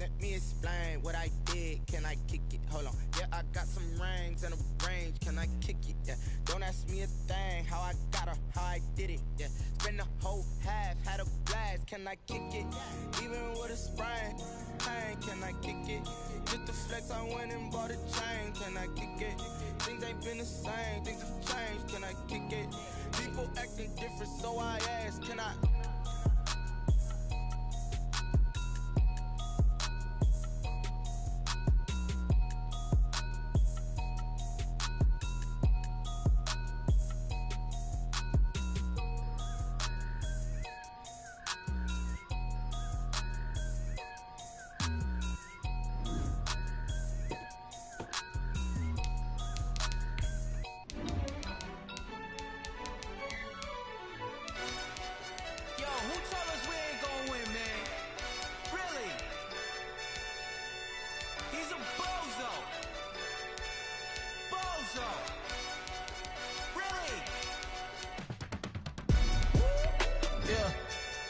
Let me explain what I did. Can I kick it? Hold on. Yeah, I got some rings and a range. Can I kick it? Yeah. Don't ask me a thing. How I got her, how I did it. Yeah. Spend the whole half, had a blast. Can I kick it? Even with a sprain, pain. Can I kick it? Just the flex, I went and bought a chain. Can I kick it? Things ain't been the same. Things have changed. Can I kick it? People acting different, so I ask. Can I?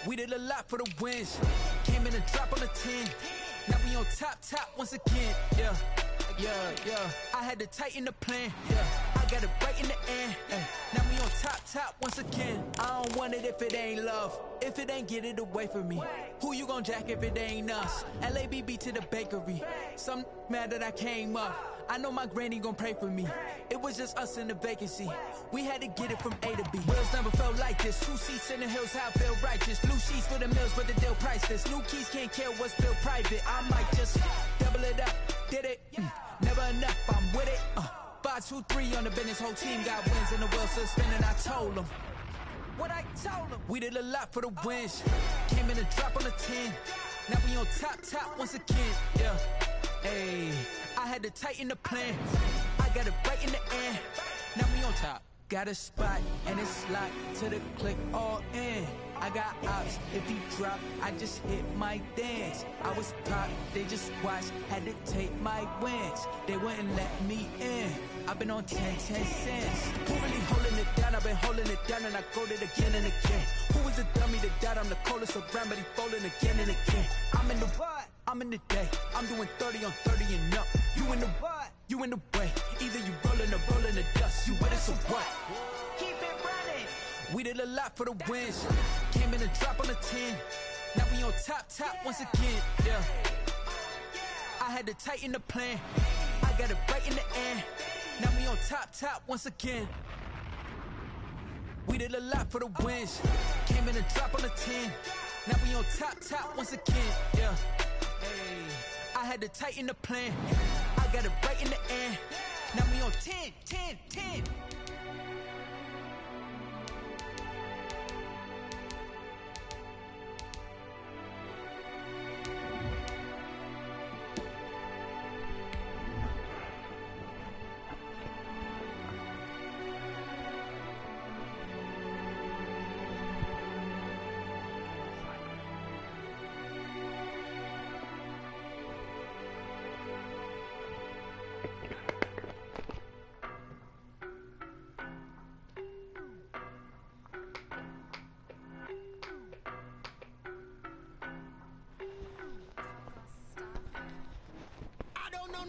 We did a lot for the wins. Came in and drop on the 10. Now we on top once again. Yeah. I had to tighten the plan. Yeah. I got it right in the end. Now we on top once again. I don't want it if it ain't love. If it ain't, get it away from me. Who you gon' jack if it ain't us? LABB to the bakery. Some mad that I came up. I know my granny gon' pray for me. It was just us in the vacancy. We had to get it from A to B. Wheels never felt like this. 2 seats in the hills, how I feel righteous. Blue sheets for the mills, but the deal priceless. New keys can't care what's built private. I might just double it up. Did it? Never enough, I'm with it. 5, 2, 3 on the business. Whole team got wins and the wheels still spinning. I told them what I told them. We did a lot for the wins. Came in and drop on the 10. Now we on top once again. Yeah. Hey, I had to tighten the plan. I got it right in the end. Now we on top. Got a spot and it's locked to the click all in. I got ops, if he drop, I just hit my dance. I was pop, they just watched, had to take my wins. They wouldn't let me in. I've been on 10 cents. Who really holding it down? I've been holding it down and I go it again and again. Who is the dummy that doubt I'm the coldest around, but he folding again and again. I'm in the what? I'm in the day. I'm doing 30 on 30 and up. You in the what? You in the way. Either you rolling or rolling the dust. You with us or what? Keep it running. We did a lot for the wins. Came in and drop on the 10. Now we on top once again. Yeah. I had to tighten the plan. I got it right in the end. Now we on top once again. We did a lot for the wins. Came in and drop on the 10. Now we on top once again. Yeah. Hey, I had to tighten the plan. I got it right in the end. Now we on 10.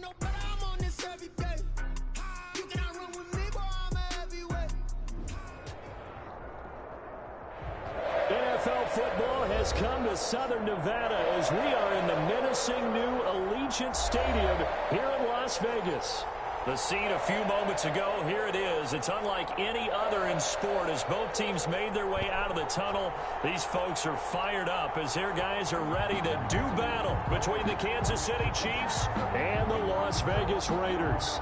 No, but I'm on this every day. You cannot run with me, boy, I'm a heavyweight. NFL football has come to Southern Nevada as we are in the menacing new Allegiant Stadium here in Las Vegas. The scene a few moments ago, here it is. It's unlike any other in sport as both teams made their way out of the tunnel. These folks are fired up as their guys are ready to do battle between the Kansas City Chiefs and the Las Vegas Raiders.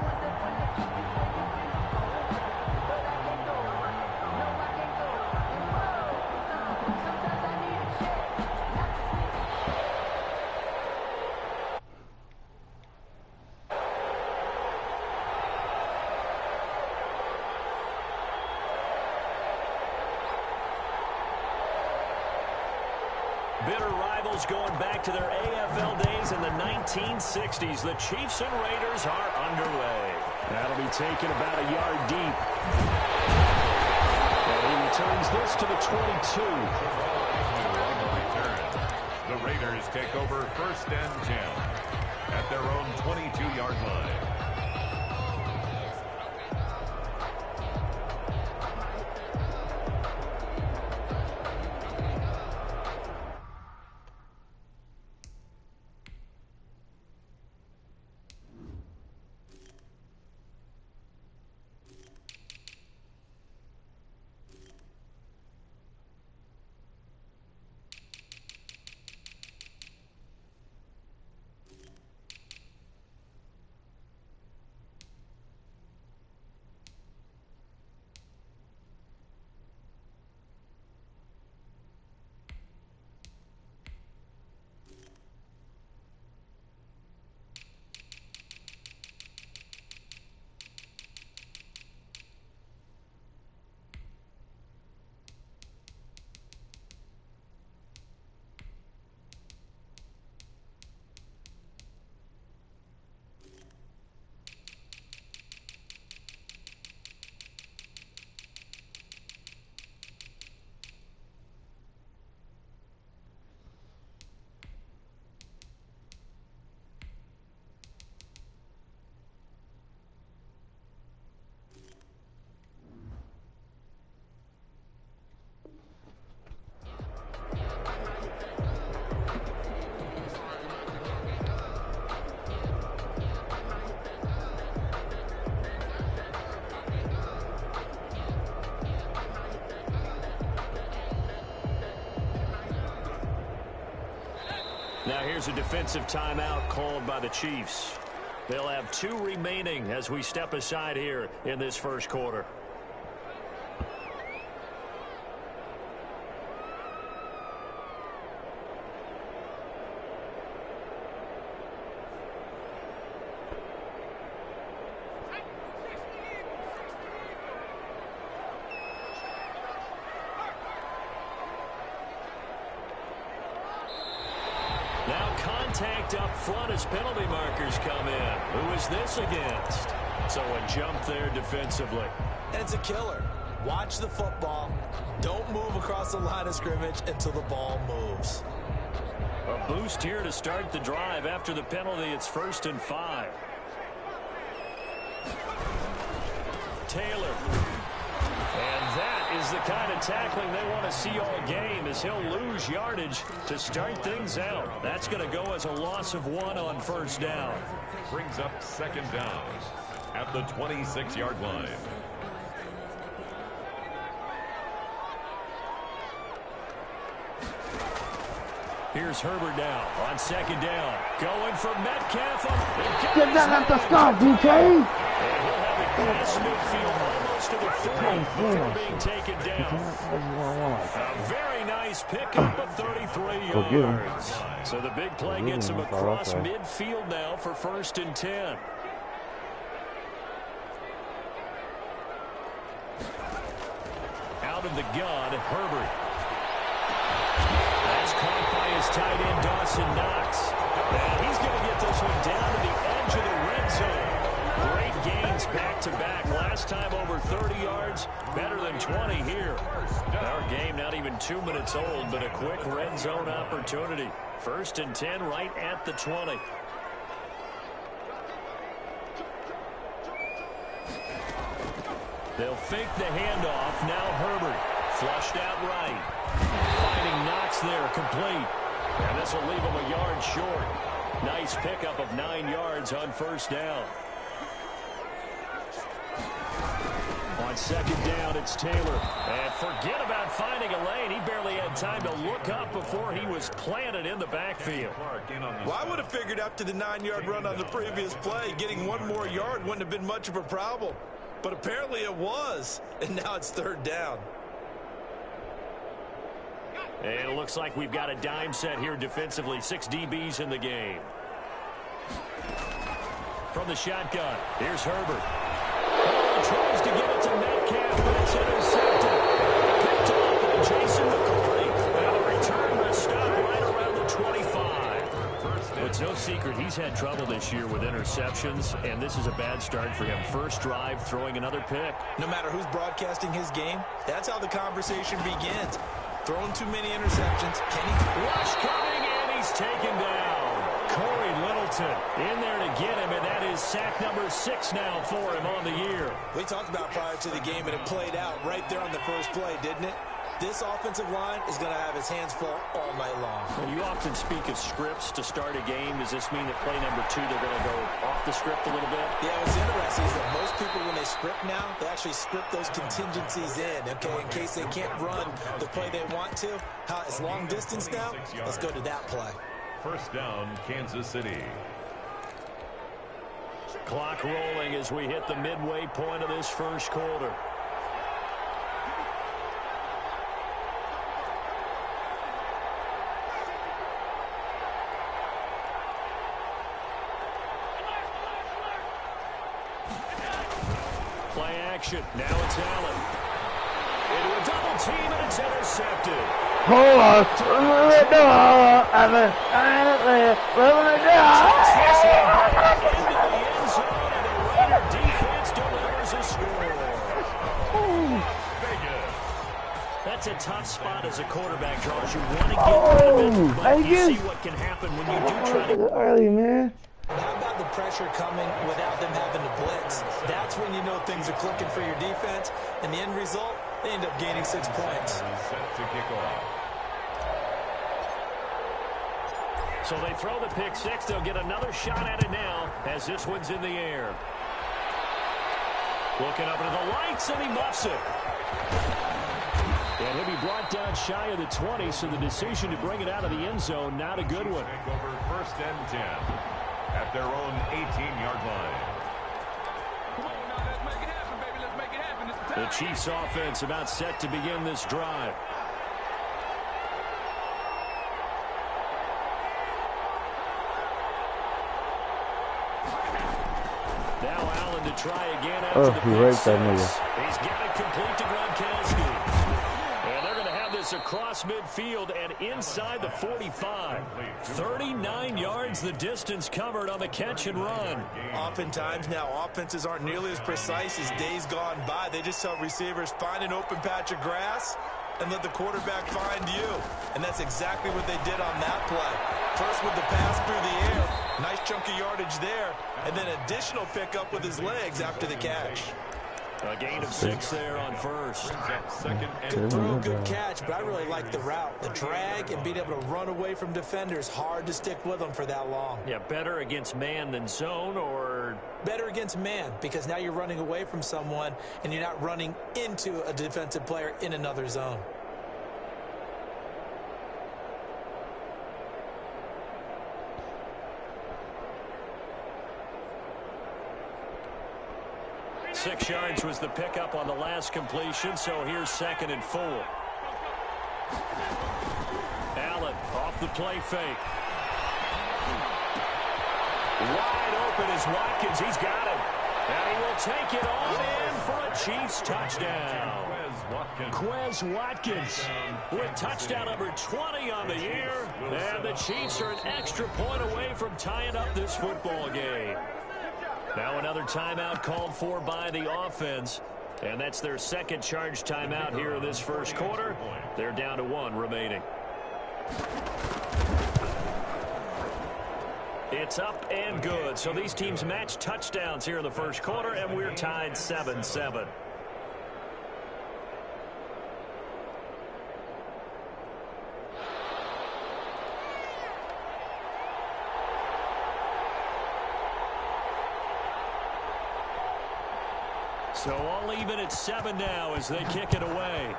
Bitter rivals going back to their AFL days in the 1960s. The Chiefs and Raiders are underway. That'll be taken about a yard deep. And he returns this to the 22. The Raiders Buccaneers take over 1st and 10 at their own 22-yard line. Now here's a defensive timeout called by the Chiefs. They'll have 2 remaining as we step aside here in this first quarter. Now contact up front as penalty markers come in. Who is this against? So a jump there defensively. And it's a killer. Watch the football. Don't move across the line of scrimmage until the ball moves. A boost here to start the drive. After the penalty, it's 1st and 5. Taylor. And that is the kind of tackling they want to see all game, as he'll lose yardage to start things out. That's going to go as a loss of 1 on 1st down. Brings up 2nd down at the 26-yard line. Here's Herbert now on 2nd down. Going for Metcalf. Get that at the start, DK. And he'll have it past midfield almost to the 30 before being taken down. A very nice pickup of 33 yards. So the big play gets him across midfield now for 1st and 10. Out of the gun, Herbert. That's caught by his tight end, Dawson Knox. And he's going to get this one down to the edge of the red zone. Great gains back-to-back. Last time over 30 yards, better than 20 here. Our game not even 2 minutes old, but a quick red zone opportunity. 1st and 10 right at the 20. They'll fake the handoff. Now Herbert. Flushed out right. Finding Knox there, complete. And this will leave him a yard short. Nice pickup of 9 yards on 1st down. On 2nd down, it's Taylor. And forget about finding a lane. He barely had time to look up before he was planted in the backfield. Well, I would have figured after the 9-yard run on the previous play, getting 1 more yard wouldn't have been much of a problem. But apparently it was. And now it's 3rd down. And it looks like we've got a dime set here defensively. 6 DBs in the game. From the shotgun, here's Herbert. Oh, tries to get it to Metcalf, but it's intercepted. Picked off by Jason McCourty. And the return will stop right around the 25. It's no secret he's had trouble this year with interceptions, and this is a bad start for him. First drive, throwing another pick. No matter who's broadcasting his game, that's how the conversation begins. Throwing too many interceptions. Can he? Rush coming, and he he's taken down. Corey Littleton in there to get him, and that is sack number 6 now for him on the year. We talked about prior to the game, and it played out right there on the first play, didn't it? This offensive line is going to have his hands full all night long. Well, you often speak of scripts to start a game. Does this mean that play number 2, they're going to go off the script a little bit? Yeah, what's interesting is that most people, when they script now, they actually script those contingencies in, okay, in case they can't run the play they want to. It's long distance now. Let's go to that play. First down, Kansas City. Clock rolling as we hit the midway point of this first quarter. Play action. Now it's Allen. Into a double team, and it's intercepted. Hold on. That's a tough spot as a quarterback, Charles. You want to get rid of it, but you see what can happen when you do try to... Early, man. How about the pressure coming without them having to blitz? That's when you know things are clicking for your defense, and the end result, they end up gaining 6 points. Set to kick off. So they throw the pick 6. They'll get another shot at it now as this one's in the air. Looking up into the lights, and he muffs it. And he'll be brought down shy of the 20, so the decision to bring it out of the end zone, not a good one. Take over first and 10 at their own 18-yard line. Come on now, let's make it happen, baby. Let's make it happen. It's the time. The Chiefs offense about set to begin this drive. Now Allen to try again after the he raped that nigga. He's got it complete to Gronkowski. And they're going to have this across midfield and inside the 45. 39 yards the distance covered on the catch and run. Oftentimes now, offenses aren't nearly as precise as days gone by. They just tell receivers, find an open patch of grass and let the quarterback find you. And that's exactly what they did on that play. First with the pass through the air. Nice chunk of yardage there. And then additional pickup with his legs after the catch. A gain of 6 there on first. Good throw, good catch, but I really like the route. The drag and being able to run away from defenders. Hard to stick with them for that long. Yeah, better against man than zone, or... Better against man, because now you're running away from someone and you're not running into a defensive player in another zone. Six yards was the pickup on the last completion, so here's 2nd and 4. Allen off the play fake. Wide open is Watkins. He's got him. And he will take it on in for a Chiefs touchdown. Quez Watkins with touchdown number 20 on the year. And the Chiefs are an extra point away from tying up this football game. Now another timeout called for by the offense. And that's their second charge timeout here in this first quarter. They're down to 1 remaining. It's up and good. So these teams match touchdowns here in the first quarter, and we're tied 7-7. So all even at 7 now as they kick it away.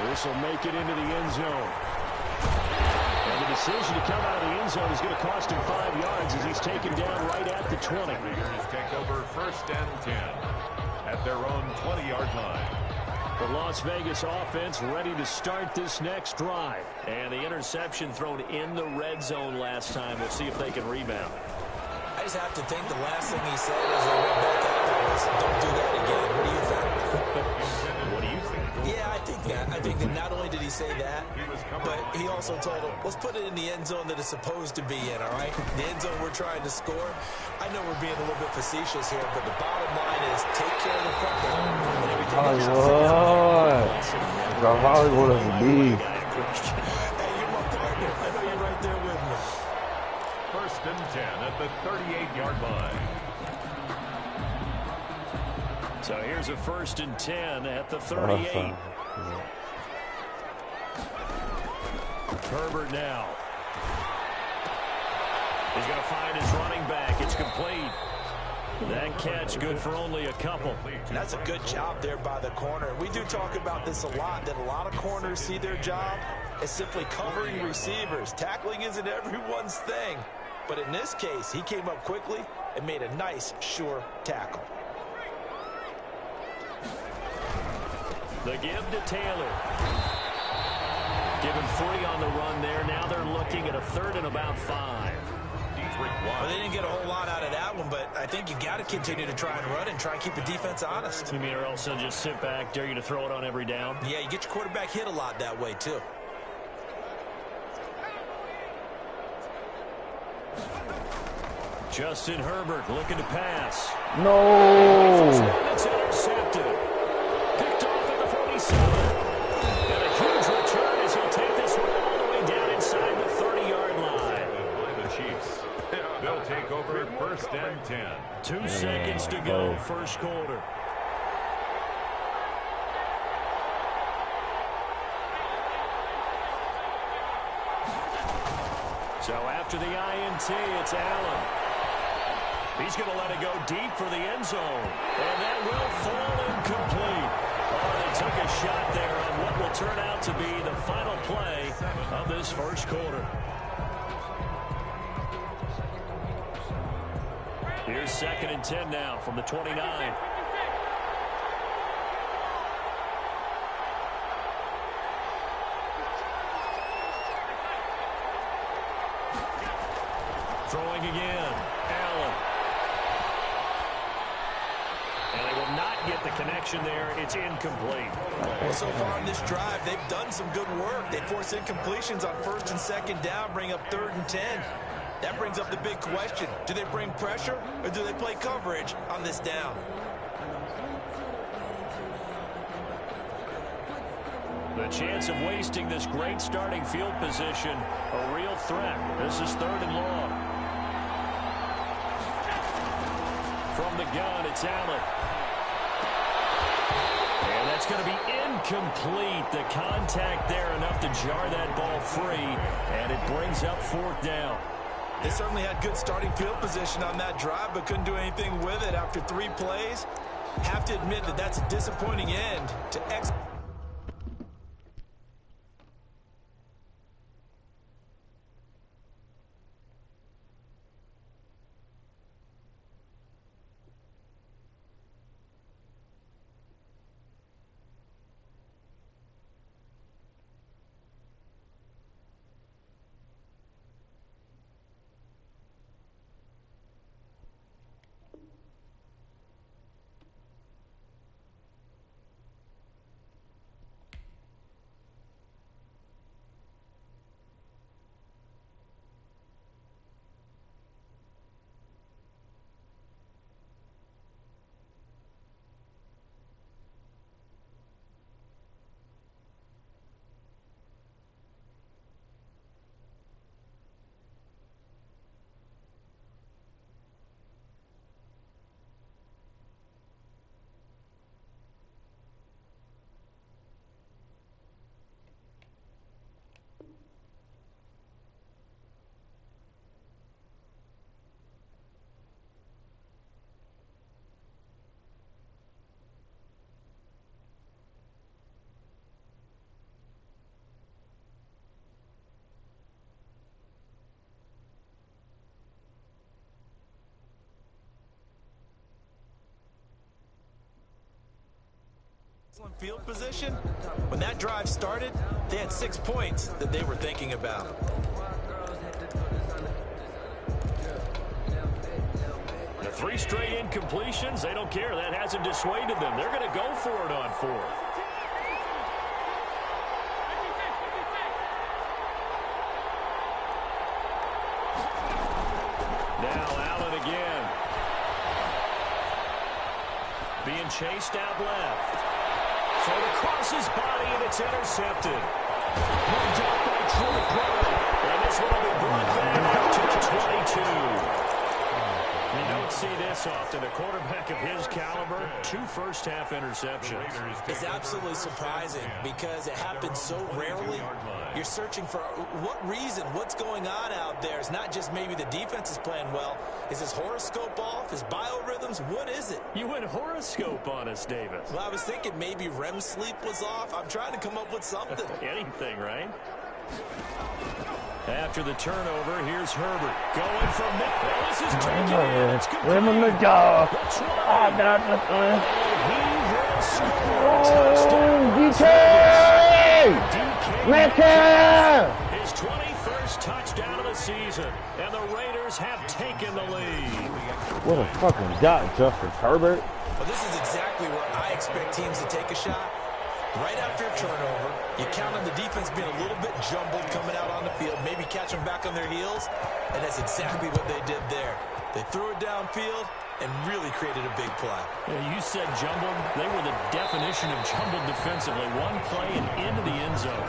This will make it into the end zone. And the decision to come out of the end zone is going to cost him 5 yards as he's taken down right at the 20. Raiders take over first and 10 at their own 20-yard line. The Las Vegas offense ready to start this next drive. And the interception thrown in the red zone last time. We'll see if they can rebound. I just have to think the last thing he said as they went back out there was, don't do that again. What do you think? What do you think? Yeah, I think that. I think that not only did he say that, but he also told him, let's put it in the end zone that it's supposed to be in, all right? The end zone we're trying to score. I know we're being a little bit facetious here, but the bottom line is take care of the football and everything else. Hollywood. Bro, Hollywood is a beast. Christian. Hey, you're my partner. I know you're right there with me. 1st and 10 at the 38-yard line. So here's a 1st and 10 at the 38. Herbert now. He's going to find his running back. It's complete. That catch good for only a couple. And that's a good job there by the corner. We do talk about this a lot, that a lot of corners see their job as simply covering receivers. Tackling isn't everyone's thing. But in this case, he came up quickly and made a nice, sure tackle. The give to Taylor. Give him 3 on the run there. Now they're looking at a 3rd and about 5. Well, they didn't get a whole lot out of that one, but I think you got to continue to try and run and try and keep the defense honest. You mean or else they'll just sit back, dare you to throw it on every down? Yeah, you get your quarterback hit a lot that way, too. Justin Herbert looking to pass. No. It's intercepted. Picked off at the 47. And a huge return as he'll take this one all the way down inside the 30-yard line. By the Chiefs. They'll take over 1st and 10. 2 seconds to go, first quarter. So after the INT, it's Allen. He's going to let it go deep for the end zone. And that will fall incomplete. Oh, they took a shot there on what will turn out to be the final play of this first quarter. Here's 2nd and 10 now from the 29. Throwing again. Allen. And they will not get the connection there. It's incomplete. Well, so far on this drive, they've done some good work. They force incompletions on 1st and 2nd down, bring up 3rd and 10. That brings up the big question. Do they bring pressure or do they play coverage on this down? The chance of wasting this great starting field position, a real threat. This is 3rd and long. From the gun, it's Allen. And that's going to be incomplete. The contact there enough to jar that ball free, and it brings up 4th down. They certainly had good starting field position on that drive, but couldn't do anything with it after 3 plays. Have to admit that that's a disappointing end to field position. When that drive started, they had 6 points that they were thinking about. The 3 straight incompletions, they don't care. That hasn't dissuaded them. They're going to go for it on 4th. Now Allen again. Being chased out left. Thrown across his body, and it's intercepted. Moved out by Troy Pride. And this one will be brought back out to the 22. You don't see this often. A quarterback of his caliber, 2 first-half interceptions. It's absolutely surprising because it happens so rarely. You're searching for what reason, what's going on out there. It's not just maybe the defense is playing well. Is his horoscope off? His biorhythms? What is it? You went horoscope on us, Davis. Well, I was thinking maybe REM sleep was off. I'm trying to come up with something. Anything, right? After the turnover, here's Herbert going from there. Well, this is taken in. It's complete. Where's my job? He will score. DK! His 21st touchdown of the season, and the Raiders have taken the lead. What a fucking dot, Justin Herbert. Well, this is exactly where I expect teams to take a shot. Right after a turnover, you count on the defense being a little bit jumbled coming out on the field, maybe catch them back on their heels, and that's exactly what they did there. They threw it downfield and really created a big play. Yeah, you said jumbled. They were the definition of jumbled defensively. One play and into the end zone.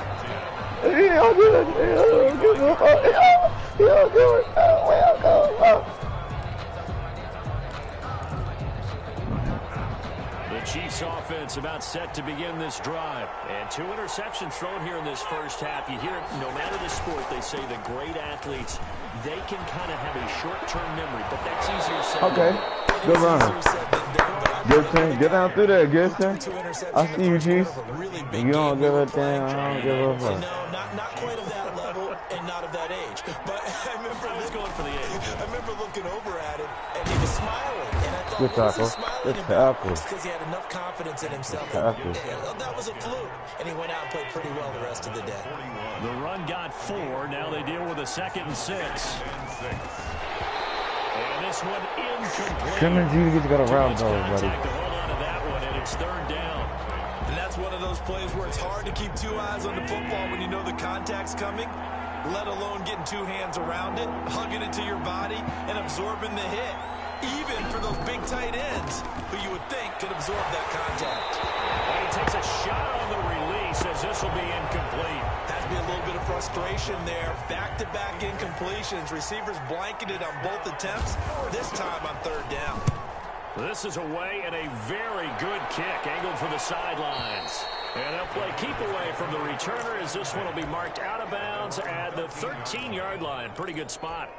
The Chiefs offense about set to begin this drive. And 2 interceptions thrown here in this first half. You hear it, no matter the sport, they say the great athletes, they can kind of have a short-term memory, but that's easier said. Okay, good run. Gibson, get down through there, Gibson. I see you, Chiefs. You don't give a damn, I don't give a fuck. No, not quite of that level and not of that age. But I remember looking over at him, and he was smiling. And I thought, good tackle. Good tackle. Because he had enough confidence in himself. That was a fluke. And he went out and played pretty well the rest of the day. The run got 4. Now they deal with a 2nd and 6. And this one incomplete. Simmons, you got a round though, buddy. To hold on to that one, and it's 3rd down. And that's one of those plays where it's hard to keep 2 eyes on the football when you know the contact's coming, let alone getting 2 hands around it, hugging it to your body, and absorbing the hit. Even for those big tight ends who you would think could absorb that contact. And he takes a shot on the release as this will be incomplete. Has to be a little bit of frustration there. Back-to-back incompletions. Receivers blanketed on both attempts, this time on 3rd down. This is away and a very good kick angled for the sidelines. And they'll play keep away from the returner as this one will be marked out of bounds at the 13-yard line. Pretty good spot.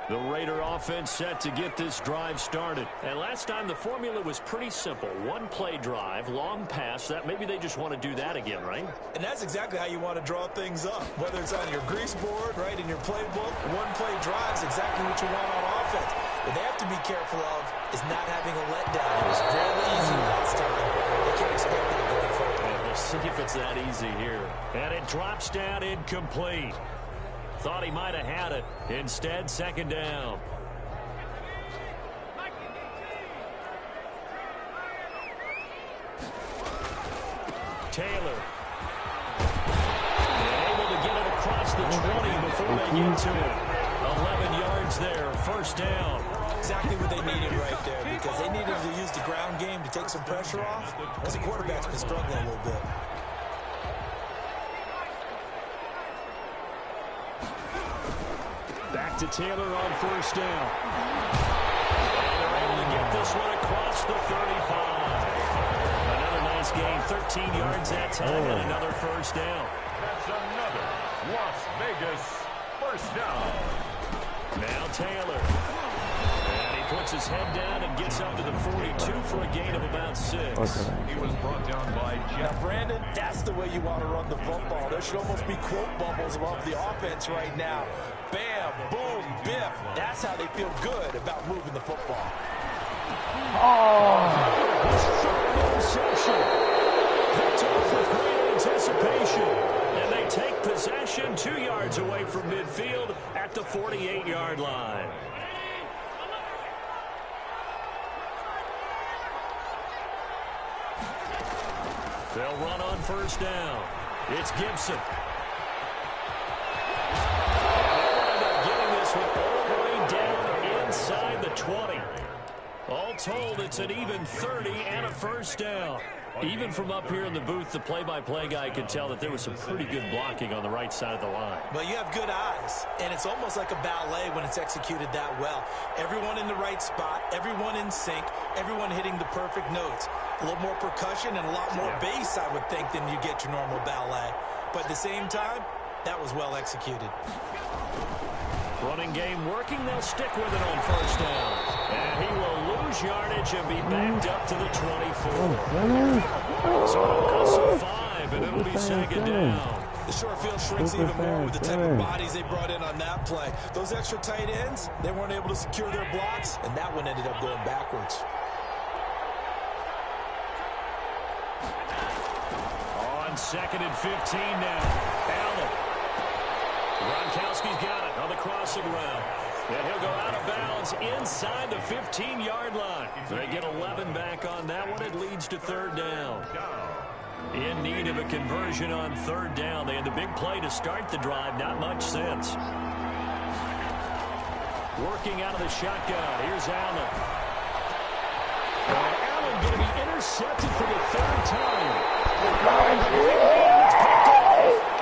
The Raider offense set to get this drive started. And last time the formula was pretty simple. 1-play drive, long pass. That maybe they just want to do that again, right? And that's exactly how you want to draw things up. Whether it's on your grease board, right, in your playbook, 1-play drive is exactly what you want on offense. What they have to be careful of is not having a letdown. It was really easy last time. They can't expect it going forward. And we'll see if it's that easy here. And it drops down incomplete. Thought he might have had it. Instead, 2nd down. Taylor. Able to get it across the 20 before they get to it. 11 yards there, 1st down. Exactly what they needed right there, because they needed to use the ground game to take some pressure off, because the quarterback's been struggling a little bit. Back to Taylor on 1st down. And they're able to get this one across the 35. Another nice gain, 13 yards that time, and another 1st down. That's another Las Vegas 1st down. Now Taylor. And he puts his head down and gets up to the 42 for a gain of about 6. He was brought down by Jeff. Now, Brandon, that's the way you want to run the football. There should almost be quote bubbles above the offense right now. Bam, boom, biff. That's how they feel good about moving the football. Interception. Picked off with great anticipation. And they take possession 2 yards away from midfield at the 48-yard line. They'll run on 1st down. It's Gibson. They're getting this one all the way down inside the 20. All told, it's an even 30 and a 1st down. Even from up here in the booth, the play-by-play guy could tell that there was some pretty good blocking on the right side of the line. Well, you have good eyes, and it's almost like a ballet when it's executed that well. Everyone in the right spot, everyone in sync, everyone hitting the perfect notes. A little more percussion and a lot more bass, I would think, than you get your normal ballet. But at the same time, that was well executed. Running game working. They'll stick with it on first down. And he will lose yardage and be backed up to the 24. So loss of 5, and it'll be second down. The short field shrinks even more with the type of bodies they brought in on that play. Those extra tight ends, they weren't able to secure their blocks, and that one ended up going backwards. On 2nd and 15 now. Allen. Gronkowski's got it on the crossing route. And he'll go out of bounds inside the 15-yard line. They get 11 back on that one. It leads to 3rd down. In need of a conversion on 3rd down. They had the big play to start the drive. Not much since. Working out of the shotgun. Here's Allen. And Allen going to be intercepted for the 3rd time.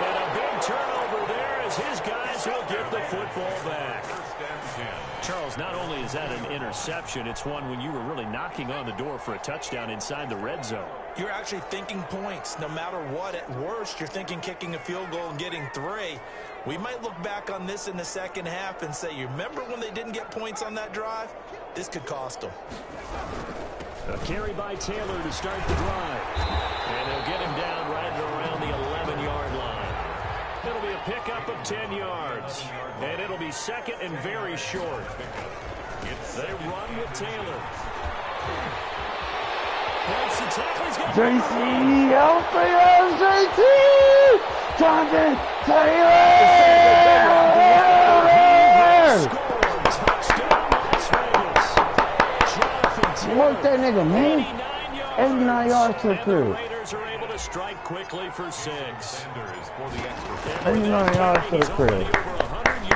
And a big turnover there as his guys will get the football back. Charles, not only is that an interception, it's one when you were really knocking on the door for a touchdown inside the red zone. You're actually thinking points. No matter what, at worst, you're thinking kicking a field goal and getting 3. We might look back on this in the second half and say, you remember when they didn't get points on that drive? This could cost them. A carry by Taylor to start the drive. And they'll get him down right around the 11-yard line. It'll be a pickup of 10 yards. And it'll be 2nd and very short. They run with Taylor. JC, out there, JT! Jonathan Taylor! Touchdown, Las Vegas. Jonathan Taylor. Work that nigga, man. 89 yards to the field. Raiders are able to strike quickly for 6. 89 yards to the field.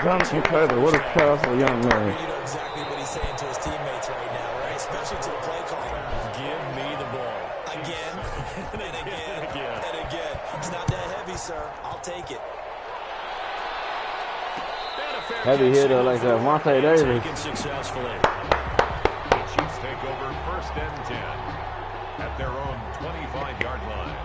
Jonathan Taylor, what a powerful young man. You know exactly what he's saying to his teammates right now, right? Especially to the play caller. Give me the ball. Again, and again, and again. It's not that heavy, sir. I'll take it. Heavy hitter like that, Monte Davis. Taken successfully. The Chiefs take over 1st and 10 at their own 25-yard line.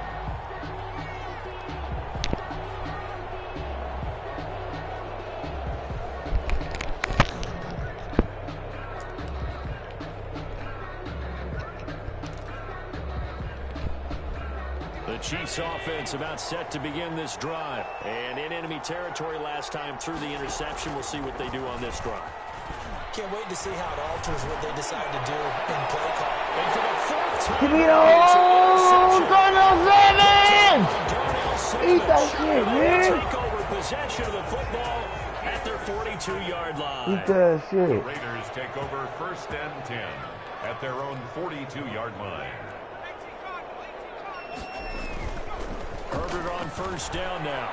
The Chiefs offense about set to begin this drive. And in enemy territory last time through the interception. We'll see what they do on this drive. Can't wait to see how it alters what they decide to do in play call. And for the 4th time, Give me the Darnell Savage! Eat that shit, man! Take over possession of the football at their 42-yard line. Eat that The shit. Raiders take over 1st and 10 at their own 42-yard line. Herbert on 1st down now.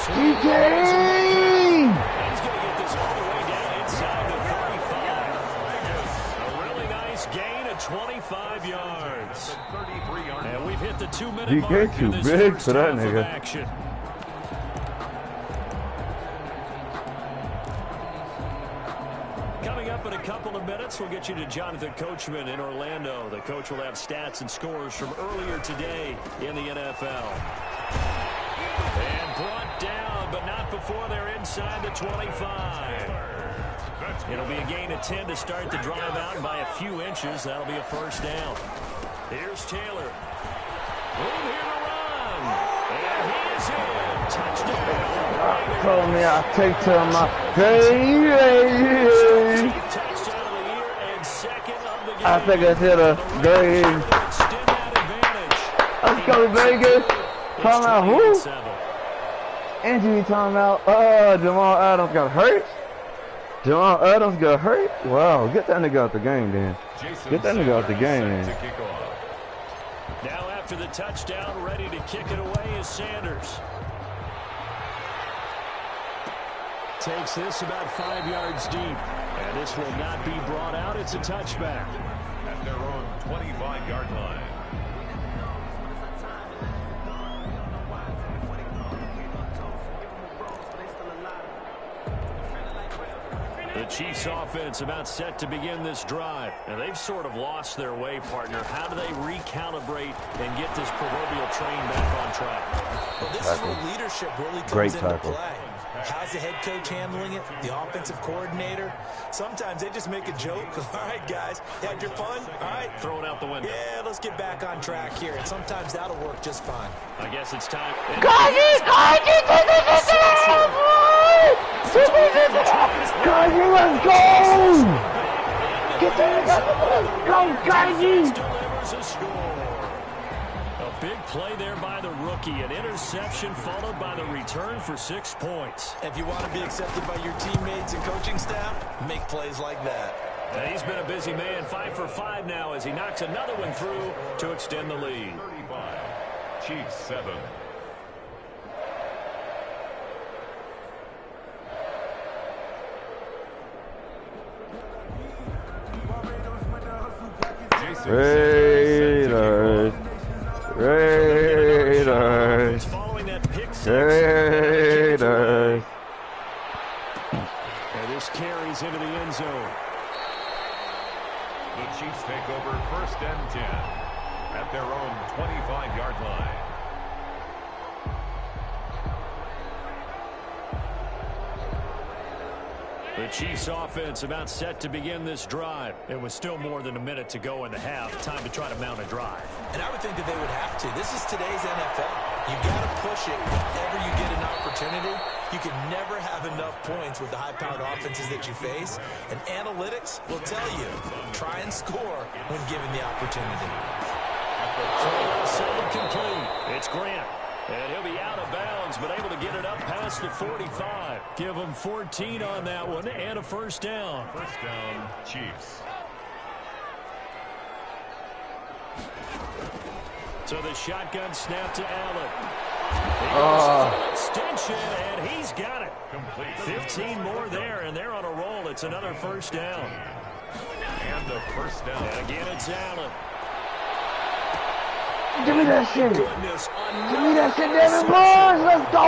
DJ! He's going to get this all the way down inside the 35. A really nice gain of 25 yards. And we've hit the 2-minute mark DK too in this big first for that half of nigga. action. Coming up in a couple of minutes, we'll get you to Jonathan Coachman in Orlando. The coach will have stats and scores from earlier today in the NFL. And brought down, but not before they're inside the 25. It'll be a gain of 10 to start the drive out, and by a few inches, that'll be a 1st down. Here's Taylor. Room here to run. And he is in. Touchdown. Told me I'll take to my baby. Touchdown of the year and 2nd of the game. I think it's hit a game. Extend that advantage. Let's go, Vegas. Timeout, who? Injury timeout. Jamal Adams got hurt. Jamal Adams got hurt. Wow, get that nigga out the game, then. Get that nigga out the game, man. Now after the touchdown, ready to kick it away is Sanders. Takes this about 5 yards deep. And this will not be brought out. It's a touchback. At their 25-yard line. The Chiefs offense about set to begin this drive. And they've sort of lost their way, partner. How do they recalibrate and get this proverbial train back on track? Well, this is where leadership really comes into play. How's the head coach handling it? The offensive coordinator? Sometimes they just make a joke. All right, guys, you had your fun? All right. Throw it out the window. Yeah, let's get back on track here. And sometimes that'll work just fine. I guess it's time. Kaji, let's go! Get there, let's go, Kaji! A big play there by the rookie. An interception followed by the return for 6 points. If you want to be accepted by your teammates and coaching staff, make plays like that. And he's been a busy man. 5 for 5 now as he knocks another one through to extend the lead. 35, Chiefs 7. Raiders. Raiders. Raiders. And this carries into the end zone. The Chiefs take over 1st and 10 at their own 25-yard line. The Chiefs offense about set to begin this drive. It was still more than a minute to go in the half. Time to try to mount a drive. And I would think that they would have to. This is today's NFL. You got to push it whenever you get an opportunity. You can never have enough points with the high-powered offenses that you face. And analytics will tell you, try and score when given the opportunity. Second complete. It's Grant. And he'll be out of bounds, but able to get it up past the 45. Give him 14 on that one and a first down. First down, Chiefs. So the shotgun snap to Allen. Extension, and he's got it. Complete. 15 more there, and they're on a roll. It's another first down. And the first down. And again, it's Allen. Give me that shit. Goodness, Give me that shit, Devin Bush. Let's go.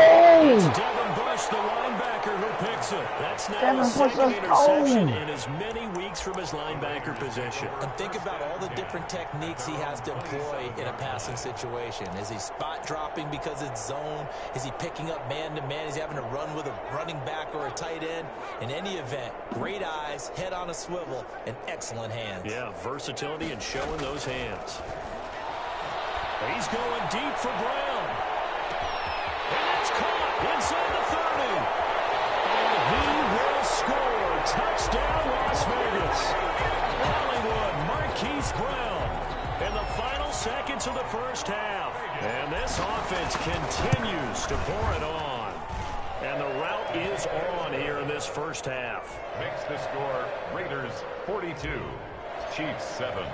Devin Bush, the linebacker, who picks it. That's now Devin a Bush, second let's interception go. in as many weeks from his linebacker position. And think about all the different techniques he has to employ in a passing situation. Is he spot dropping because it's zone? Is he picking up man-to-man? Is he having to run with a running back or a tight end? In any event, great eyes, head on a swivel, and excellent hands. Yeah, versatility and showing those hands. He's going deep for Brown. And it's caught inside the 30. And he will score. Touchdown, Las Vegas. Hollywood, Marquise Brown in the final seconds of the first half. And this offense continues to pour it on. And the route is on here in this first half. Makes the score Raiders 42, Chiefs 7.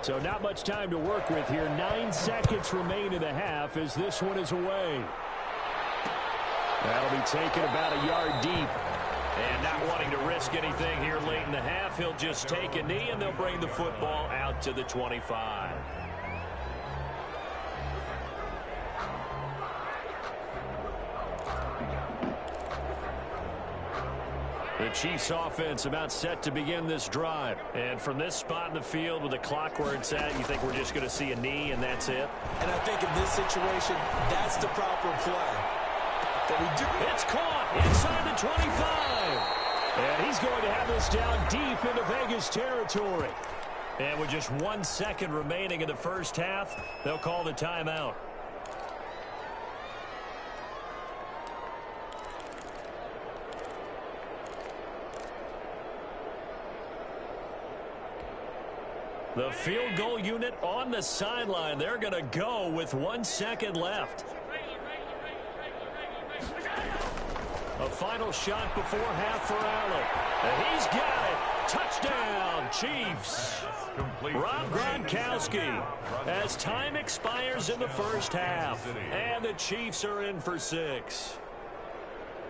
So not much time to work with here. 9 seconds remain in the half as this one is away. That'll be taken about a yard deep. And not wanting to risk anything here late in the half, he'll just take a knee and they'll bring the football out to the 25. The Chiefs offense about set to begin this drive. And from this spot in the field with the clock where it's at, you think we're just going to see a knee and that's it? And I think in this situation, that's the proper play. But we do. It's caught inside the 25. And he's going to have this down deep into Vegas territory. And with just 1 second remaining in the first half, they'll call the timeout. The field goal unit on the sideline. They're going to go with 1 second left. A final shot before half for Allen. And he's got it. Touchdown, Chiefs. Rob Gronkowski as time expires in the first half. And the Chiefs are in for 6.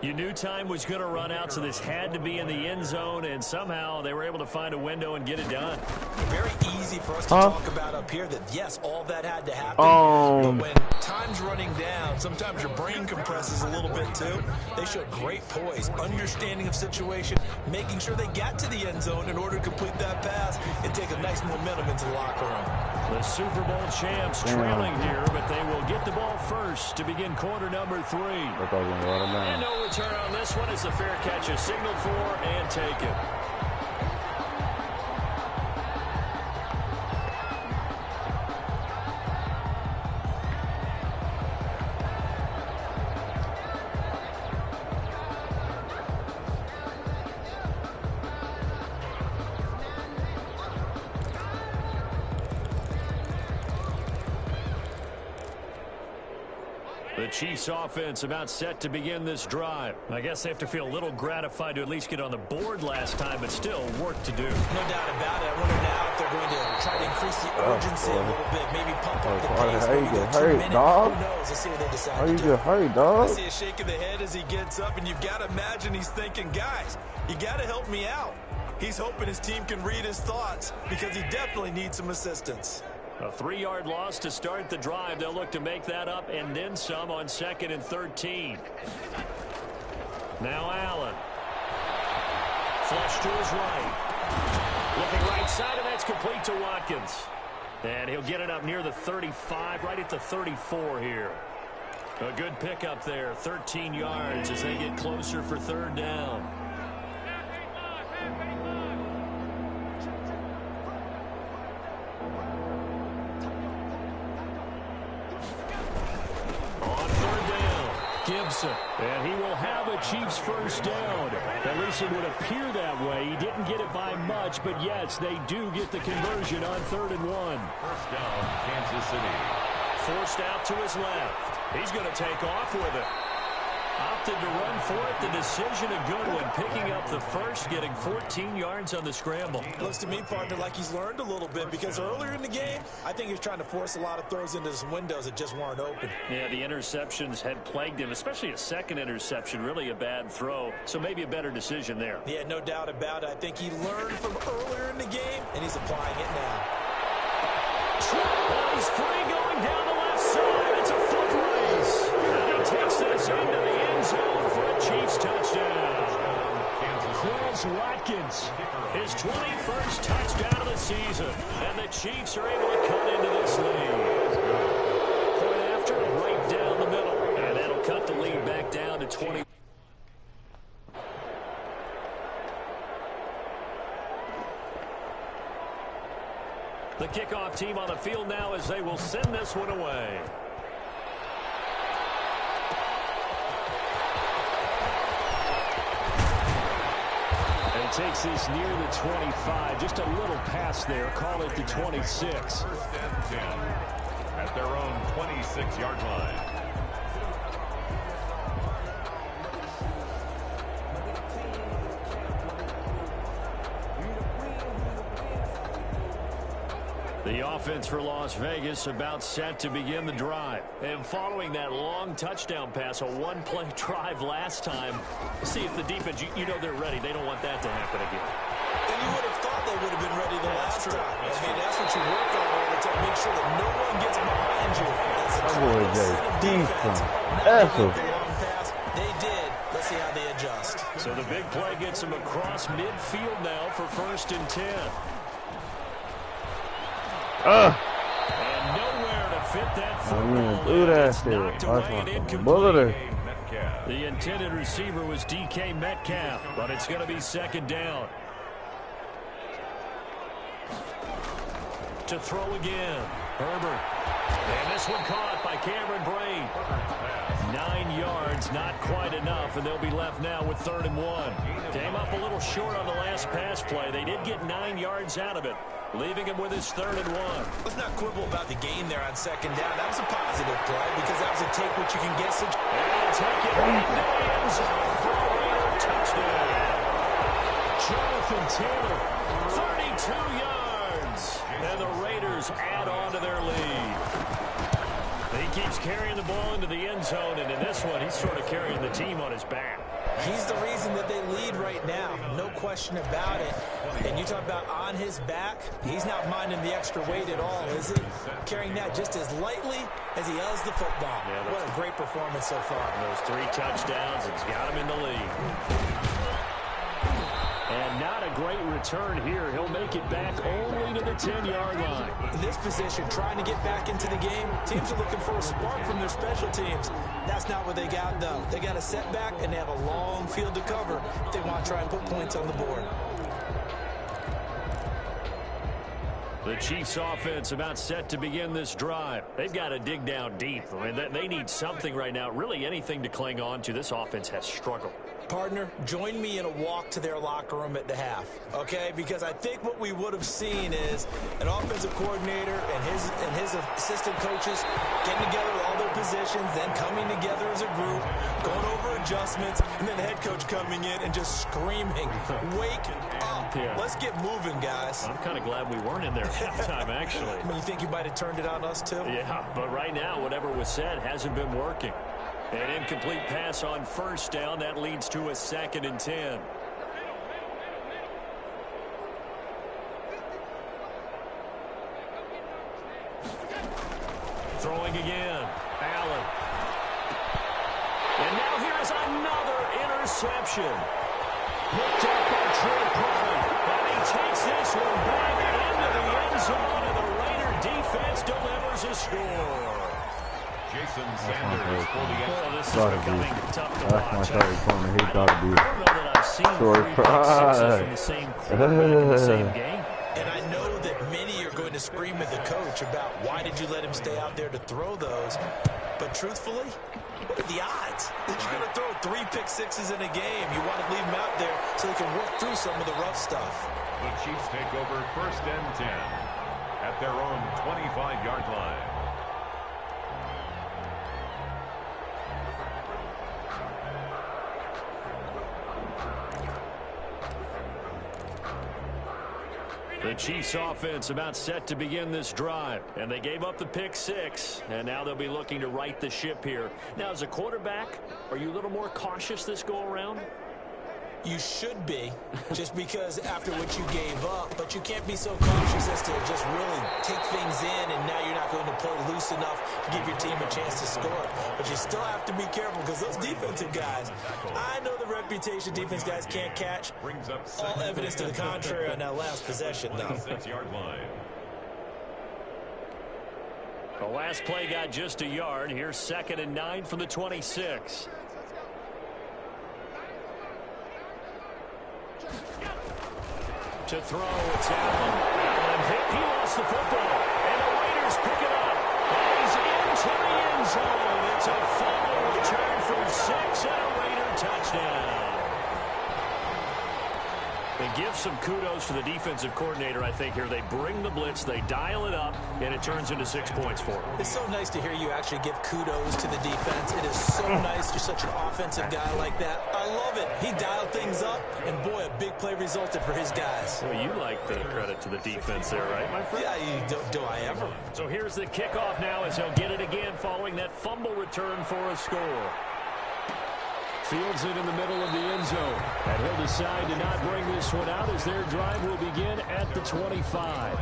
You knew time was going to run out, so this had to be in the end zone, and somehow they were able to find a window and get it done. Very easy for us to talk about up here that, yes, all that had to happen. But when time's running down, sometimes your brain compresses a little bit too. They showed great poise, understanding of situation, making sure they got to the end zone in order to complete that pass and take a nice momentum into the locker room. The Super Bowl champs trailing here, but they will get the ball first to begin quarter number 3. And no return on this one as the fair catch is signaled for and taken. The Chiefs offense about set to begin this drive. I guess they have to feel a little gratified to at least get on the board last time, but still work to do. No doubt about it. I wonder now if they're going to try to increase the urgency a little bit, maybe pump up the pace. How you get hurt, dog? Who knows? Let's see what they decide How to you do. get hurt, dog? I see a shake of the head as he gets up, and you've got to imagine he's thinking, guys, you got to help me out. He's hoping his team can read his thoughts because he definitely needs some assistance. A 3-yard loss to start the drive. They'll look to make that up and then some on 2nd and 13. Now Allen. Flush to his right. Looking right side, and that's complete to Watkins. And he'll get it up near the 35, right at the 34 here. A good pickup there, 13 yards as they get closer for 3rd down. Gibson, and he will have a Chiefs first down. At least it would appear that way. He didn't get it by much, but yes, they do get the conversion on 3rd and 1. First down, Kansas City. Forced out to his left. He's going to take off with it. Opted to run for it. The decision a good one. Picking up the first, getting 14 yards on the scramble. Looks to me, partner, like he's learned a little bit because earlier in the game, I think he was trying to force a lot of throws into some windows that just weren't open. Yeah, the interceptions had plagued him, especially a second interception, really a bad throw. So maybe a better decision there. Yeah, no doubt about it. I think he learned from earlier in the game, and he's applying it now. He's free going down the left side. It's a foot race. And he takes this into the end zone for a Chiefs touchdown. Chris Watkins, his 21st touchdown of the season. And the Chiefs are able to cut into this lead. Point after, right down the middle. And that'll cut the lead back down to 20. The kickoff team on the field now as they will send this one away. And it takes this near the 25. Just a little pass there. Call it the 26. First and 10 at their own 26-yard line. The offense for Las Vegas about set to begin the drive. And following that long touchdown pass, a one-play drive last time, see if the defense, you know they're ready. They don't want that to happen again. And you would have thought they would have been ready the last time. That's what you work on all the time. Make sure that no one gets behind you. That's the defense. They did. Let's see how they adjust. So the big play gets them across midfield now for 1st and 10. And nowhere to fit that football. It's knocked away and incomplete. The intended receiver was DK Metcalf, but it's going to be 2nd down. To throw again, Herbert. And this one caught by Cameron Brate. 9 yards, not quite enough, and they'll be left now with 3rd and 1. Came up a little short on the last pass play. They did get 9 yards out of it, leaving him with his 3rd and 1. Let's not quibble about the gain there on 2nd down. That was a positive play because that was a take what you can get. And take it into the end zone for a Raider touchdown. Jonathan Taylor, 32 yards. And the Raiders add on to their lead. He keeps carrying the ball into the end zone, and in this one, he's sort of carrying the team on his back. He's the reason that they lead right now. No question about it. And you talk about on his back, he's not minding the extra weight at all, is he? Carrying that just as lightly as he does the football. Yeah, what a great performance so far. Those 3 touchdowns, it's got him in the lead. And not a great return here. He'll make it back only to the 10-yard line. In this position, trying to get back into the game, teams are looking for a spark from their special teams. That's not what they got, though. They got a setback, and they have a long field to cover if they want to try and put points on the board. The Chiefs offense about set to begin this drive. They've got to dig down deep. I mean, they need something right now, really anything to cling on to. This offense has struggled. Partner, join me in a walk to their locker room at the half, okay? Because I think what we would have seen is an offensive coordinator and his assistant coaches getting together with all their positions, then coming together as a group, going over adjustments, and then the head coach coming in and just screaming, "Wake up. Yeah. Let's get moving, guys." I'm kind of glad we weren't in there at halftime, actually. I mean, you think you might have turned it on us, too? Yeah, but right now, whatever was said hasn't been working. An incomplete pass on first down. That leads to a 2nd and 10. Throwing again. Allen. And now here is another interception. Picked up by Trey Prime. And he takes this one back into the end zone, and the Raider defense delivers a score. Jason Sanders for the extra. This is becoming tough to watch. That's my favorite corner. He thought I don't know that I've seen 3 pick-sixes from the same quarterback in the same game. And I know that many are going to scream at the coach about why did you let him stay out there to throw those. But truthfully, what are the odds that you're going to throw 3 pick-sixes in a game? You want to leave them out there so they can work through some of the rough stuff. The Chiefs take over 1st and 10 at their own 25-yard line. The Chiefs offense about set to begin this drive, and they gave up the pick-6, and now they'll be looking to right the ship here. Now, as a quarterback, are you a little more cautious this go-around? You should be, just because after what you gave up, but you can't be so cautious as to just really take things in, and now you're not going to play loose enough to give your team a chance to score. But you still have to be careful, because those defensive guys, I know the reputation defense guys can't catch. All evidence to the contrary on that last possession, though. The last play got just a yard. Here's 2nd and 9 from the 26. To throw, it's Allen. Allen hit, he lost the football. And the Raiders pick it up. And he's into the end zone. It's a fumble return for 6 and a Raider touchdown. They give some kudos to the defensive coordinator, I think, here. They bring the blitz, they dial it up, and it turns into 6 points for them. It's so nice to hear you actually give kudos to the defense. It is so nice. You're such an offensive guy like that. I love it. He dialed things up, and boy, a big play resulted for his guys. Well, you like the credit to the defense there, right, my friend? Yeah, do I ever. So here's the kickoff now as he'll get it again following that fumble return for a score. Fields it in the middle of the end zone. And he'll decide to not bring this one out as their drive will begin at the 25.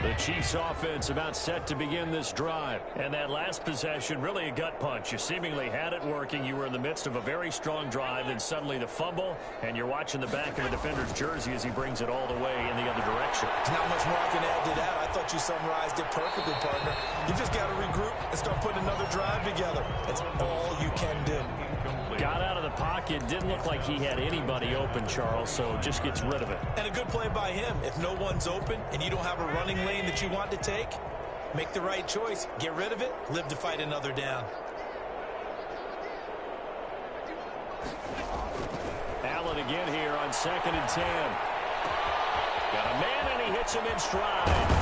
The Chiefs offense about set to begin this drive. And that last possession, really a gut punch. You seemingly had it working. You were in the midst of a very strong drive. Then suddenly the fumble. And you're watching the back of the defender's jersey as he brings it all the way in the other direction. There's not much more I can add to that. I thought you summarized it perfectly, partner. You just got to regroup and start putting another drive together. That's all you can do. Got out of the pocket. Didn't look like he had anybody open, Charles, so just gets rid of it. And a good play by him. If no one's open and you don't have a running lane that you want to take, make the right choice. Get rid of it. Live to fight another down. Allen again here on 2nd and 10. Got a man, and he hits him in stride.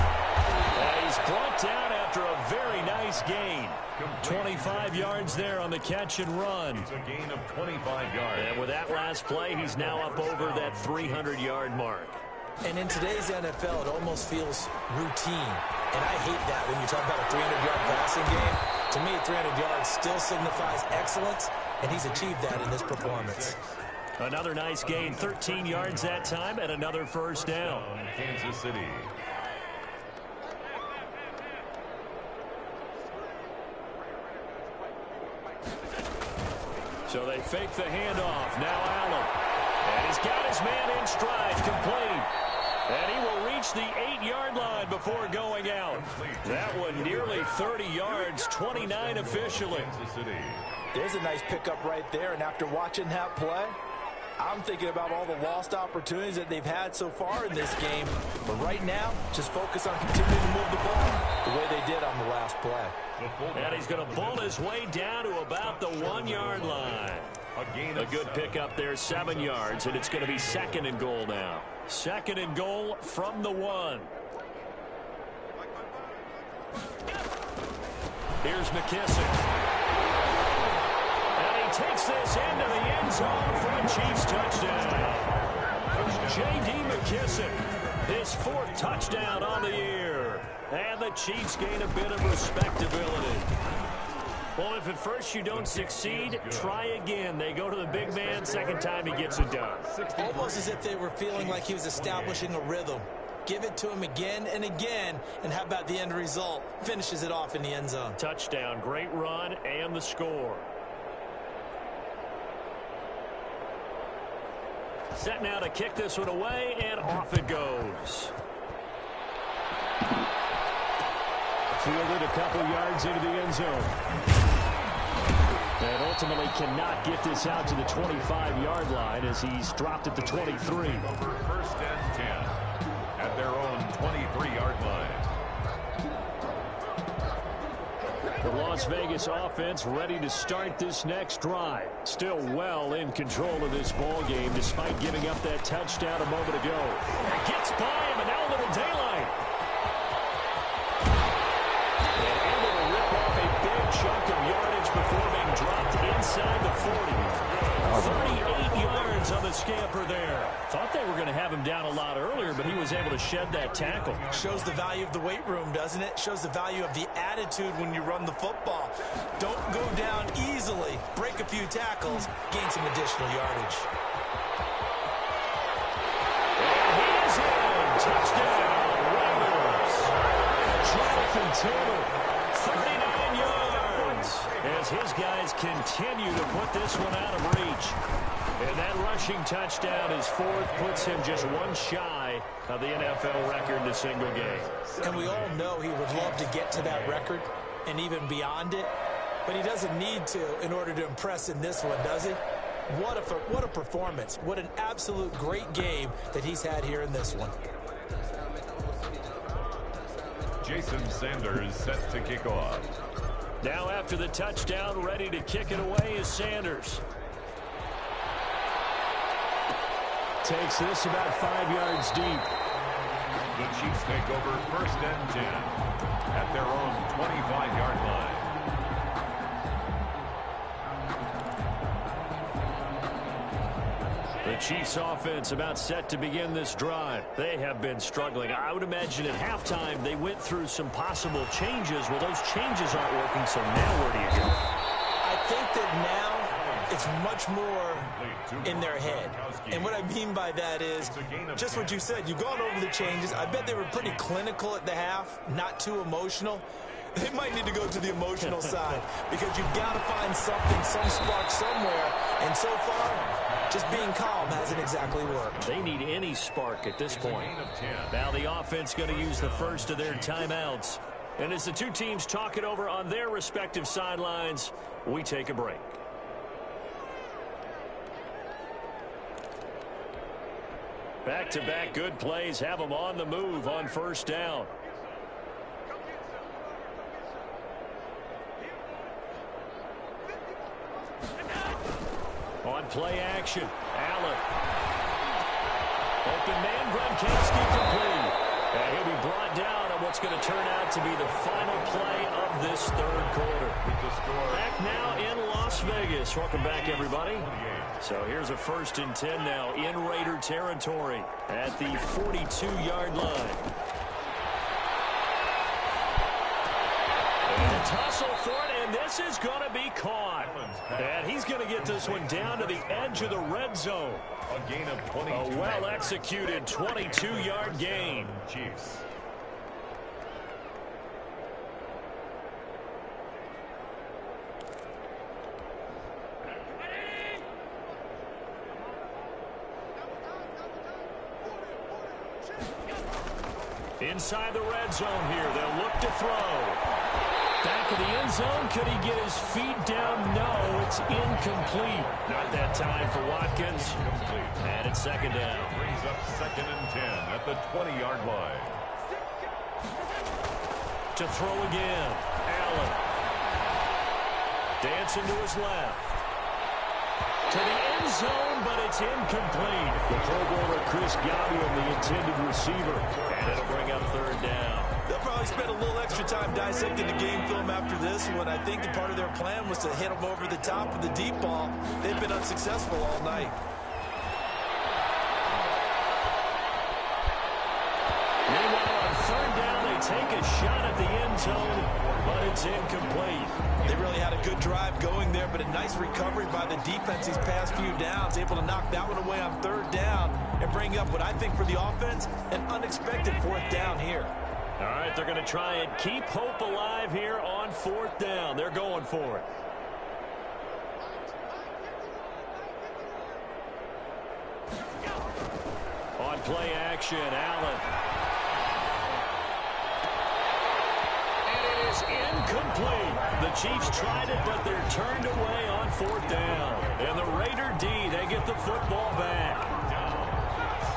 He's brought down after a very nice gain. 25 yards there on the catch and run. It's a gain of 25 yards. And with that last play, he's now up over that 300-yard mark. And in today's NFL, it almost feels routine. And I hate that when you talk about a 300-yard passing game. To me, 300 yards still signifies excellence, and he's achieved that in this performance. Another nice gain, 13 yards that time, and another first down. Kansas City. So they fake the handoff. Now Allen. And he's got his man in stride, complete. And he will reach the 8-yard line before going out. That one nearly 30 yards, 29 officially. There's a nice pickup right there, and after watching that play, I'm thinking about all the lost opportunities that they've had so far in this game. But right now, just focus on continuing to move the ball the way they did on the last play. And he's going to bull his way down to about the 1-yard line. A good pickup there, 7 yards, and it's going to be 2nd and goal now. 2nd and goal from the 1. Here's McKissick. And he takes this into the end zone for a Chiefs touchdown. J.D. McKissick, his 4th touchdown on the year. And the Chiefs gain a bit of respectability. Well, if at first you don't succeed, try again. They go to the big man. 2nd time he gets it done. Almost as if they were feeling like he was establishing a rhythm. Give it to him again and again, and how about the end result? Finishes it off in the end zone. Touchdown, great run, and the score. Set now to kick this one away, and off it goes. Fielded a couple yards into the end zone. And ultimately cannot get this out to the 25-yard line as he's dropped at the 23. Over 1st and 10 at their own 23-yard line. The Las Vegas offense ready to start this next drive. Still well in control of this ball game despite giving up that touchdown a moment ago. It gets by him, and now a little daylight. And able to rip off a big chunk of yardage before being dropped inside the 40. 38 yards on the scamper there. Thought they were going to have him down a lot earlier, but he was able to shed that tackle. Shows the value of the weight room, doesn't it? Shows the value of the attitude when you run the football. Don't go down easily. Break a few tackles. Gain some additional yardage. And he's in. Touchdown, Raiders. Jonathan Taylor, 39 yards. As his guys continue to put this one out of reach. And that rushing touchdown is 4th, puts him just one shy of the NFL record in a single game. And we all know he would love to get to that record and even beyond it, but he doesn't need to in order to impress in this one, does he? What a performance. What an absolute great game that he's had here in this one. Jason Sanders set to kick off. Now after the touchdown, ready to kick it away is Sanders. Takes this about 5 yards deep. The Chiefs take over 1st and 10 at their own 25-yard line. The Chiefs offense about set to begin this drive. They have been struggling. I would imagine at halftime they went through some possible changes. Well, those changes aren't working, so now where do you go? I think that now it's much more in their head. And what I mean by that is just what you said. You've gone over the changes. I bet they were pretty clinical at the half, not too emotional. They might need to go to the emotional side because you've got to find something, some spark somewhere. And so far, just being calm hasn't exactly worked. They need any spark at this point. Now the offense going to use the first of their timeouts. And as the two teams talk it over on their respective sidelines, we take a break. Back-to-back good plays have them on the move on 1st down. On play action, Allen. Open man, Gronkowski complete. And he'll be brought down on what's going to turn out to be the final play of this third quarter. Back now in Las Vegas. Welcome back, everybody. So here's a 1st and 10 now in Raider territory at the 42-yard line. And a tussle for it, and this is going to be caught. And he's going to get this one down to the edge of the red zone. A gain of 22. A well-executed 22-yard gain. Chiefs. Inside the red zone here, they'll look to throw. Back of the end zone, could he get his feet down? No, it's incomplete. Not that time for Watkins. And it's 2nd down. Brings up 2nd and 10 at the 20-yard line. To throw again, Allen. Dancing to his left. To the end zone, but it's incomplete. The Pro Bowler Chris Godwin, the intended receiver. And it'll bring up 3rd down. They'll probably spend a little extra time dissecting the game film after this one. I think the part of their plan was to hit them over the top with the deep ball. They've been unsuccessful all night. Meanwhile, on 3rd down, they take a shot at the end zone, but it's incomplete. They really had a good drive going there, but a nice recovery by the defense these past few downs, able to knock that one away on 3rd down and bring up what I think for the offense, an unexpected 4th down here. All right, they're going to try and keep hope alive here on 4th down. They're going for it. On play action, Allen. And it is incomplete. The Chiefs tried it, but they're turned away on 4th down. And the Raider D, they get the football back.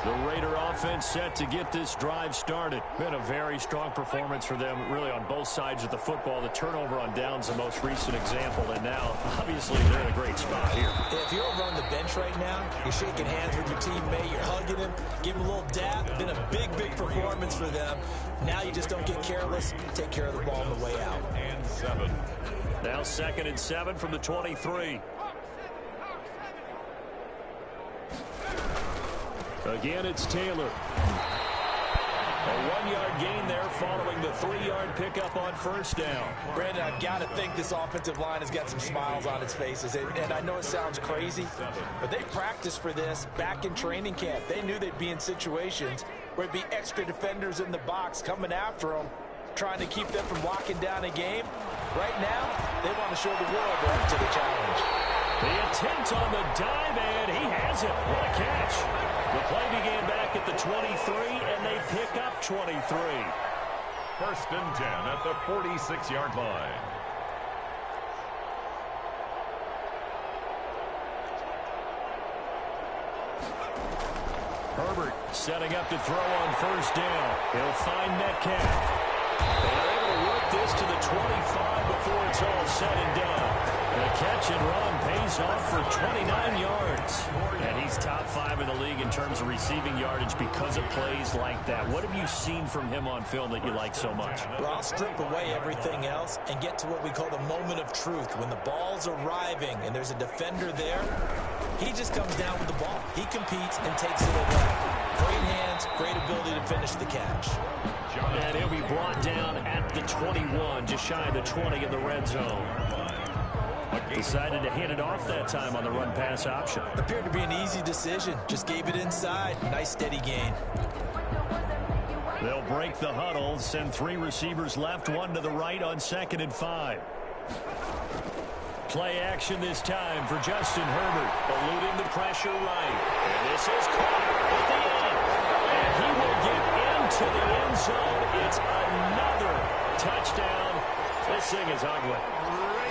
The Raider offense set to get this drive started. Been a very strong performance for them, really on both sides of the football. The turnover on downs, the most recent example, and now, obviously, they're in a great spot here. If you're over on the bench right now, you're shaking hands with your teammate, you're hugging him, give him a little dap. Been a big, big performance for them. Now you just don't get careless. Take care of the ball on the way out. And 7. Now 2nd and 7 from the 23. Again, it's Taylor. A 1-yard gain there following the 3-yard pickup on 1st down. Brandon, I've got to think this offensive line has got some smiles on its faces. And I know it sounds crazy, but they practiced for this back in training camp. They knew they'd be in situations where it'd be extra defenders in the box coming after them, trying to keep them from locking down a game. Right now, they want to show the world they're up to the challenge. The attempt on the dive, and he has it. What a catch. The play began back at the 23, and they pick up 23. 1st and 10 at the 46-yard line. Herbert setting up to throw on 1st down. He'll find Metcalf. They're able to work this to the 25 before it's all said and done. The catch and run pays off for 29 yards. And he's top 5 in the league in terms of receiving yardage because of plays like that. What have you seen from him on film that you like so much? Well, I'll strip away everything else and get to what we call the moment of truth. When the ball's arriving and there's a defender there, he just comes down with the ball. He competes and takes it away. Great hands, great ability to finish the catch. And he'll be brought down at the 21, just shy of the 20 in the red zone. Decided to hand it off that time on the run-pass option. Appeared to be an easy decision. Just gave it inside. Nice steady gain. They'll break the huddle, send 3 receivers left, 1 to the right on 2nd and 5. Play action this time for Justin Herbert, eluding the pressure right. And this is caught at the end. And he will get into the end zone. It's another touchdown. This thing is ugly.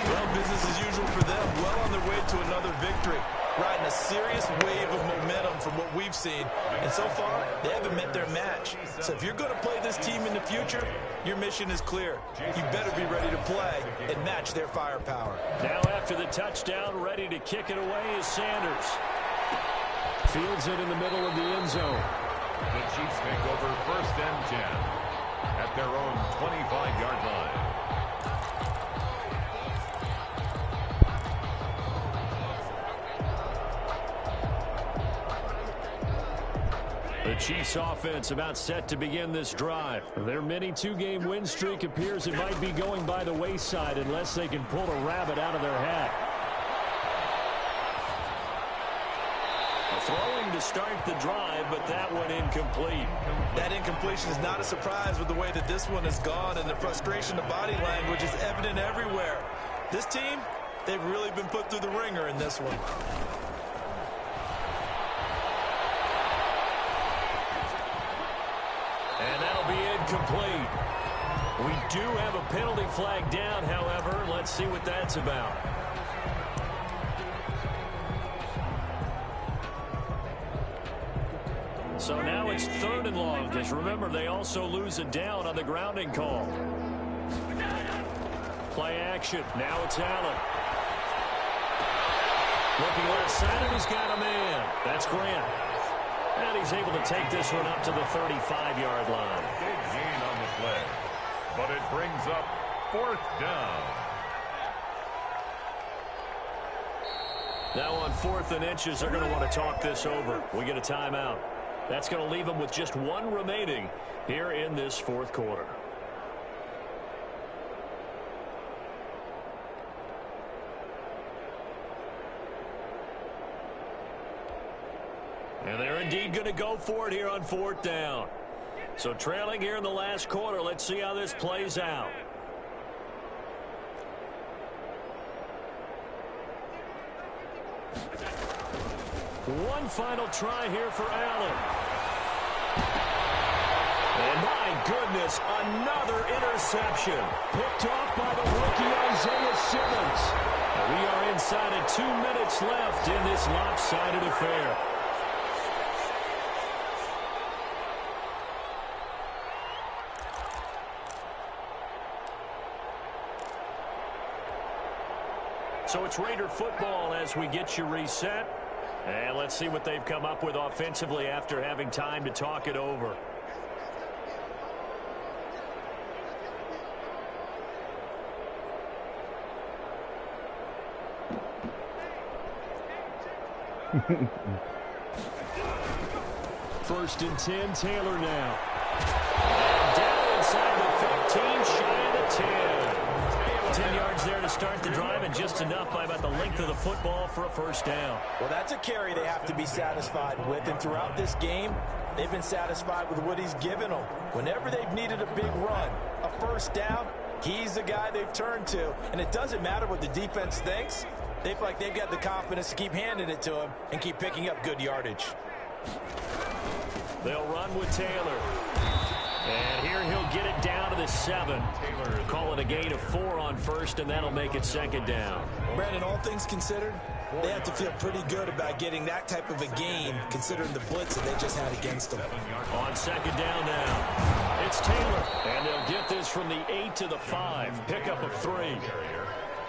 Well, business as usual for them. Well on their way to another victory. Riding a serious wave of momentum from what we've seen. And so far, they haven't met their match. So if you're going to play this team in the future, your mission is clear. You better be ready to play and match their firepower. Now after the touchdown, ready to kick it away is Sanders. Fields it in the middle of the end zone. The Chiefs take over 1st and 10. at their own 25-yard line. The Chiefs offense about set to begin this drive. Their mini two-game win streak appears it might be going by the wayside unless they can pull a rabbit out of their hat. Throwing to start the drive, but that one incomplete. That incompletion is not a surprise with the way that this one has gone, and the frustration, the body language is evident everywhere. This team, they've really been put through the ringer in this one. And that'll be incomplete. We do have a penalty flag down, however. Let's see what that's about. So now it's 3rd and long, because remember, they also lose a down on the grounding call. Play action. Now it's Allen. Looking left side, and he's got a man. That's Grant. And he's able to take this one up to the 35-yard line. Big gain on the play, but it brings up 4th down. Now on 4th and inches, they're going to want to talk this over. We get a timeout. That's going to leave them with just 1 remaining here in this 4th quarter. And they're indeed going to go for it here on 4th down. So trailing here in the last quarter, let's see how this plays out. One final try here for Allen. And my goodness, another interception. Picked off by the rookie Isaiah Simmons. And we are inside of 2 minutes left in this lopsided affair. So it's Raider football as we get you reset. And let's see what they've come up with offensively after having time to talk it over. First and 10, Taylor now. And down inside the 15, shy of the 10. 10 yards there to start the drive, and just enough by about the length of the football for a 1st down. Well, that's a carry they have to be satisfied with, and throughout this game, they've been satisfied with what he's given them. Whenever they've needed a big run, a 1st down, he's the guy they've turned to, and it doesn't matter what the defense thinks. They feel like they've got the confidence to keep handing it to him and keep picking up good yardage. They'll run with Taylor. And here he'll get it down to the 7. Call it a gain of 4 on 1st, and that'll make it 2nd down. Brandon, all things considered, they have to feel pretty good about getting that type of a gain, considering the blitz that they just had against them. On 2nd down now, it's Taylor. And they'll get this from the 8 to the 5. Pickup of 3.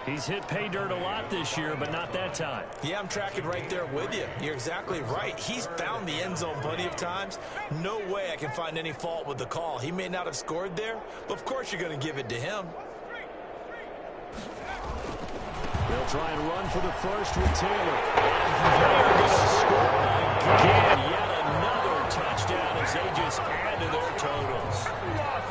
He's hit pay dirt a lot this year, but not that time. Yeah, I'm tracking right there with you. You're exactly right. He's found the end zone plenty of times. No way I can find any fault with the call. He may not have scored there, but of course you're going to give it to him. They'll try and run for the 1st with Taylor. They're going to score again. Yet another touchdown as they just add to their totals.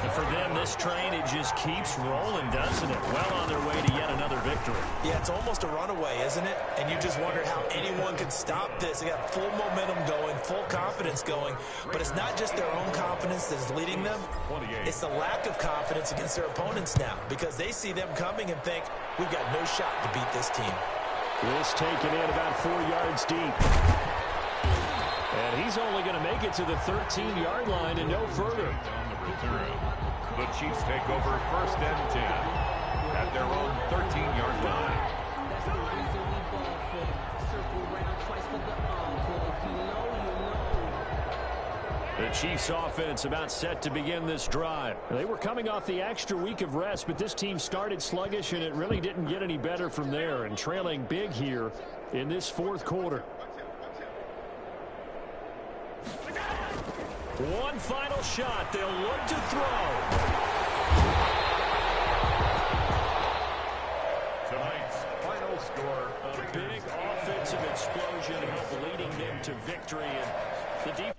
And for them, this train, it just keeps rolling, doesn't it? Well on their way to yet another victory. Yeah, it's almost a runaway, isn't it? And you just wonder how anyone could stop this. They got full momentum going, full confidence going. But it's not just their own confidence that's leading them. It's the lack of confidence against their opponents now, because they see them coming and think, we've got no shot to beat this team. This taken in about 4 yards deep. And he's only going to make it to the 13-yard line and no further. The Chiefs take over 1st and 10 at their own 13-yard line. The Chiefs offense about set to begin this drive. They were coming off the extra week of rest, but this team started sluggish, and it really didn't get any better from there, and trailing big here in this 4th quarter. One final shot. They'll look to throw. Tonight's final score. A big offensive explosion helped leading them to victory. And the defense.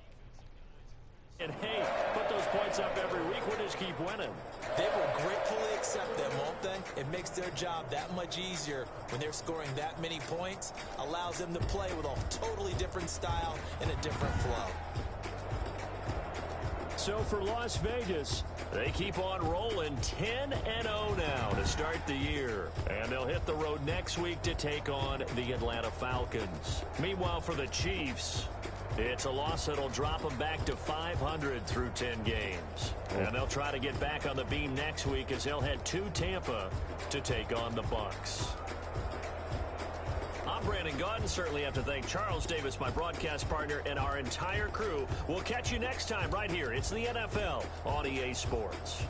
And hey, put those points up every week. We'll just keep winning. They will gratefully accept them, won't they? It makes their job that much easier when they're scoring that many points. Allows them to play with a totally different style and a different flow. So for Las Vegas, they keep on rolling 10-0 now to start the year. And they'll hit the road next week to take on the Atlanta Falcons. Meanwhile, for the Chiefs, it's a loss that'll drop them back to 500 through 10 games. And they'll try to get back on the beam next week as they'll head to Tampa to take on the Bucs. I'm Brandon Gaudin. Certainly have to thank Charles Davis, my broadcast partner, and our entire crew. We'll catch you next time right here. It's the NFL on EA Sports.